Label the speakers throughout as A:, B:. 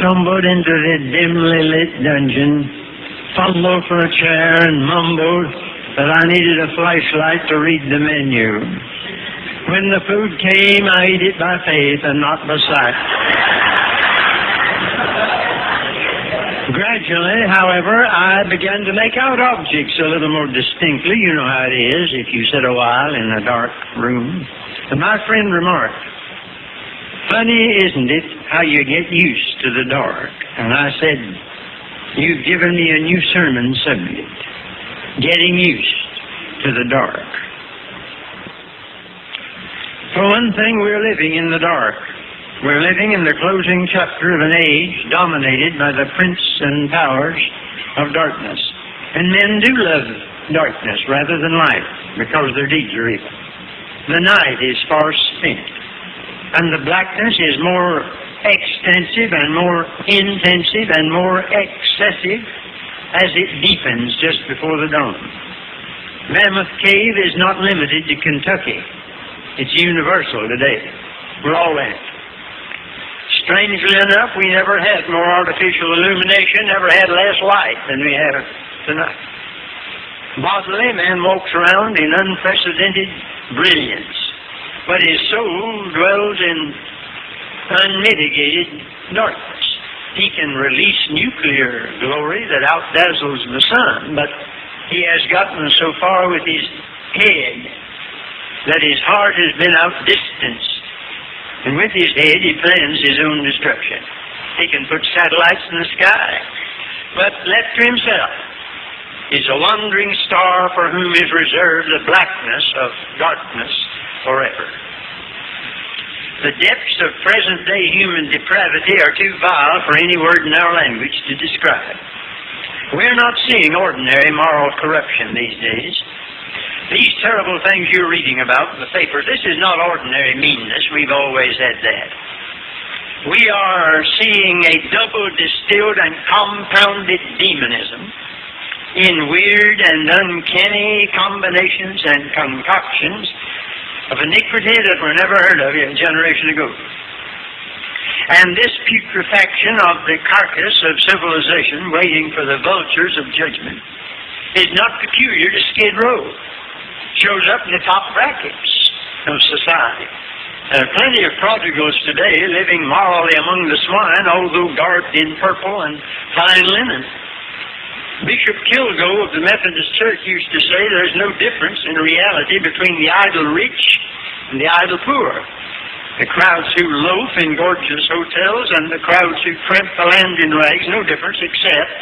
A: stumbled into the dimly lit dungeon, fumbled for a chair, and mumbled that I needed a flashlight to read the menu. When the food came, I ate it by faith and not by sight. Gradually, however, I began to make out objects a little more distinctly. You know how it is if you sit a while in a dark room. And my friend remarked, "Funny, isn't it, how you get used to the dark?" And I said, "You've given me a new sermon subject, getting used to the dark." For one thing, we're living in the dark. We're living in the closing chapter of an age dominated by the prince and powers of darkness. And men do love darkness rather than light because their deeds are evil. The night is far spent, and the blackness is more extensive and more intensive and more excessive as it deepens just before the dawn. Mammoth Cave is not limited to Kentucky. It's universal today. We're all in it. Strangely enough, we never had more artificial illumination, never had less light than we have tonight. Bodily, man walks around in unprecedented brilliance, but his soul dwells in unmitigated darkness. He can release nuclear glory that outdazzles the sun, but he has gotten so far with his head that his heart has been outdistanced. And with his head, he plans his own destruction. He can put satellites in the sky, but left to himself is a wandering star for whom is reserved the blackness of darkness forever. The depths of present-day human depravity are too vile for any word in our language to describe. We're not seeing ordinary moral corruption these days. These terrible things you're reading about in the papers, this is not ordinary meanness. We've always had that. We are seeing a double distilled and compounded demonism in weird and uncanny combinations and concoctions of iniquity that were never heard of a generation ago. And this putrefaction of the carcass of civilization waiting for the vultures of judgment is not peculiar to Skid Row. Shows up in the top brackets of society. There are plenty of prodigals today living morally among the swine, although garbed in purple and fine linen. Bishop Kilgo of the Methodist Church used to say there's no difference in reality between the idle rich and the idle poor. The crowds who loaf in gorgeous hotels and the crowds who tramp the land in rags, no difference except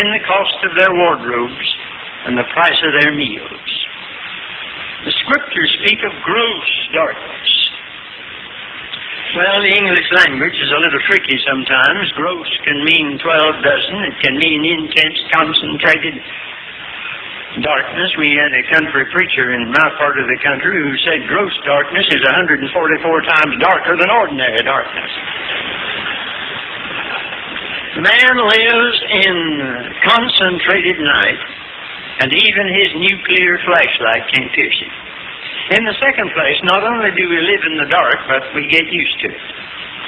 A: in the cost of their wardrobes and the price of their meals. The Scriptures speak of gross darkness. Well, the English language is a little tricky sometimes. Gross can mean 12 dozen. It can mean intense, concentrated darkness. We had a country preacher in my part of the country who said gross darkness is 144 times darker than ordinary darkness. Man lives in concentrated night, and even his nuclear flashlight can't pierce it. In the second place, not only do we live in the dark, but we get used to it.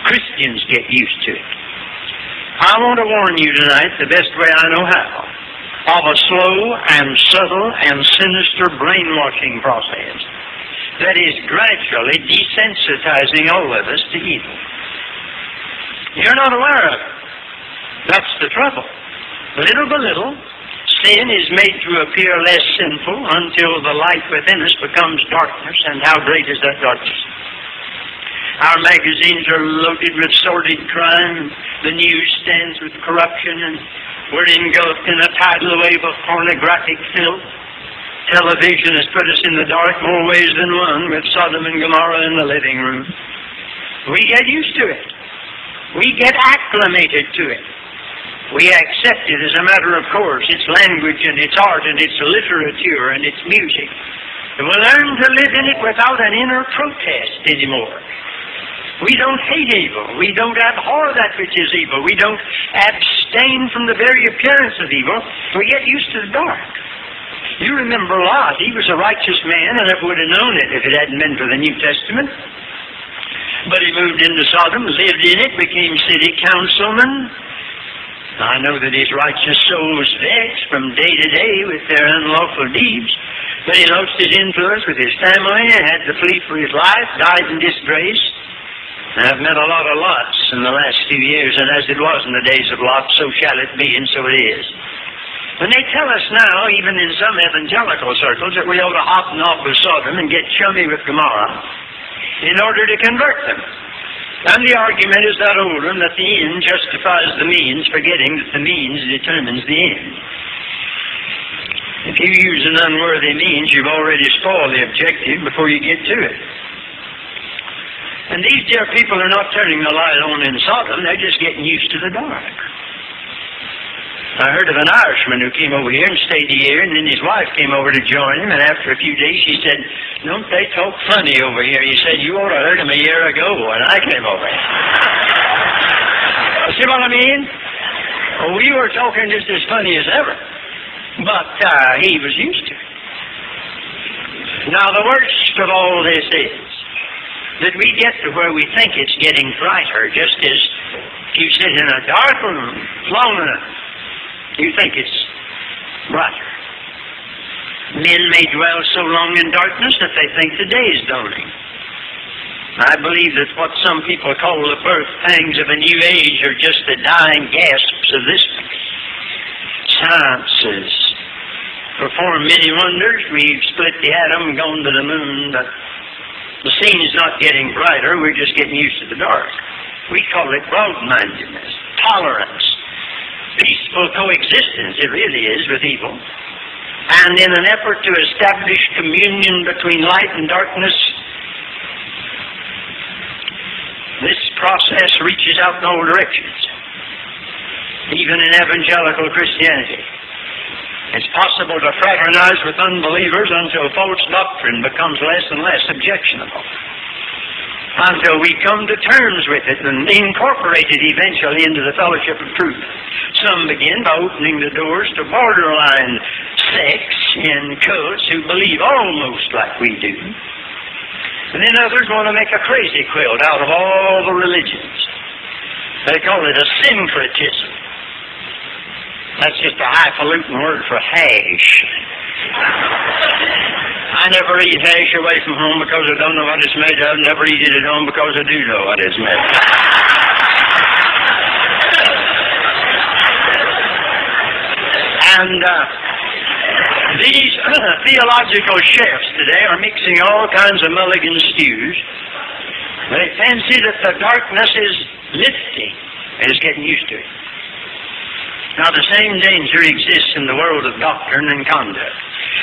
A: Christians get used to it. I want to warn you tonight, the best way I know how, of a slow and subtle and sinister brainwashing process that is gradually desensitizing all of us to evil. You're not aware of it. That's the trouble. Little by little, sin is made to appear less sinful until the light within us becomes darkness, and how great is that darkness? Our magazines are loaded with sordid crime, the news stands with corruption, and we're engulfed in a tidal wave of pornographic filth. Television has put us in the dark more ways than one, with Sodom and Gomorrah in the living room. We get used to it. We get acclimated to it. We accept it as a matter of course, its language and its art and its literature and its music. And we learn to live in it without an inner protest anymore. We don't hate evil. We don't abhor that which is evil. We don't abstain from the very appearance of evil. We get used to the dark. You remember Lot. He was a righteous man and would have known it if it hadn't been for the New Testament. But he moved into Sodom, lived in it, became city councilman. I know that his righteous soul was vexed from day to day with their unlawful deeds, but he lost his influence with his family, had to flee for his life, died in disgrace. I've met a lot of Lots in the last few years, and as it was in the days of Lot, so shall it be, and so it is. And they tell us now, even in some evangelical circles, that we ought to hop and off with Sodom and get chummy with Gomorrah in order to convert them. And the argument is that old one, that the end justifies the means, forgetting that the means determines the end. If you use an unworthy means, you've already spoiled the objective before you get to it. And these dear people are not turning the light on in Sodom, they're just getting used to the dark. I heard of an Irishman who came over here and stayed a year, and then his wife came over to join him, and after a few days she said, "Don't they talk funny over here?" He said, "You ought to have heard him a year ago when I came over." See what I mean? Well, we were talking just as funny as ever, but he was used to it. Now, the worst of all this is that we get to where we think it's getting brighter, just as you sit in a dark room long enough, you think it's brighter. Men may dwell so long in darkness that they think the day is dawning. I believe that what some people call the birth pangs of a new age are just the dying gasps of this one. Science has performed many wonders. We've split the atom, gone to the moon, but the scene is not getting brighter. We're just getting used to the dark. We call it broad-mindedness, tolerance, peaceful coexistence, it really is, with evil. And in an effort to establish communion between light and darkness, this process reaches out in all directions, even in evangelical Christianity. It's possible to fraternize with unbelievers until false doctrine becomes less and less objectionable, until we come to terms with it and incorporate it eventually into the fellowship of truth. Some begin by opening the doors to borderline sects and cults who believe almost like we do. And then others want to make a crazy quilt out of all the religions. They call it a syncretism. That's just a highfalutin word for hash. I never eat hash away from home because I don't know what it's made of. Never eat it at home because I do know what it's made of. And these theological chefs today are mixing all kinds of mulligan stews. They fancy that the darkness is lifting and is getting used to it. Now, the same danger exists in the world of doctrine and conduct.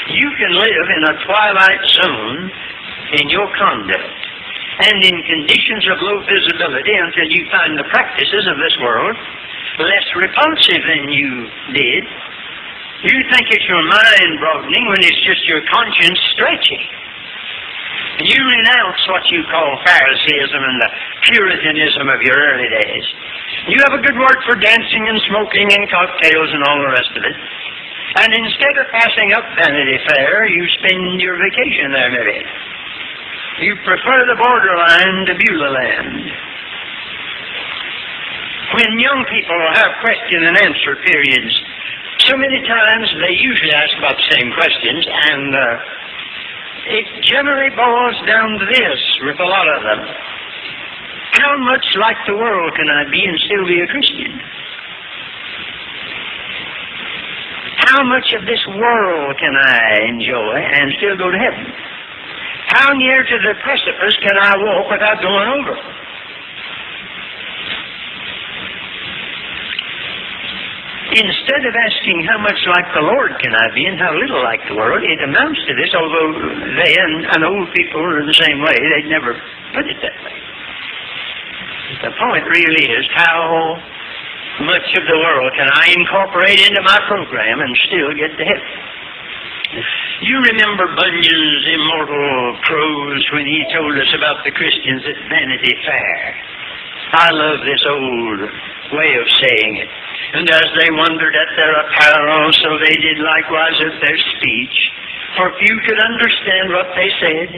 A: You can live in a twilight zone in your conduct and in conditions of low visibility until you find the practices of this world less repulsive than you did. You think it's your mind broadening when it's just your conscience stretching. You renounce what you call Phariseeism and the Puritanism of your early days. You have a good word for dancing and smoking and cocktails and all the rest of it. And instead of passing up Vanity Fair, you spend your vacation there, maybe. You prefer the borderline to Beulah Land. When young people have question and answer periods, so many times they usually ask about the same questions, and it generally boils down to this with a lot of them. How much like the world can I be and still be a Christian? How much of this world can I enjoy and still go to heaven? How near to the precipice can I walk without going over? Instead of asking how much like the Lord can I be and how little like the world, it amounts to this, although they and old people are the same way. They'd never put it that way. The point really is, how much of the world can I incorporate into my program and still get to heaven? You remember Bunyan's immortal prose when he told us about the Christians at Vanity Fair. I love this old way of saying it. And as they wondered at their apparel, so they did likewise at their speech. for few could understand what they said.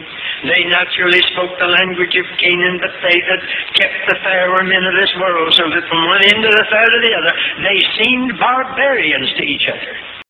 A: They naturally spoke the language of Canaan, but they that kept the fair were men of this world, so that from one end of the fair to the other, they seemed barbarians to each other.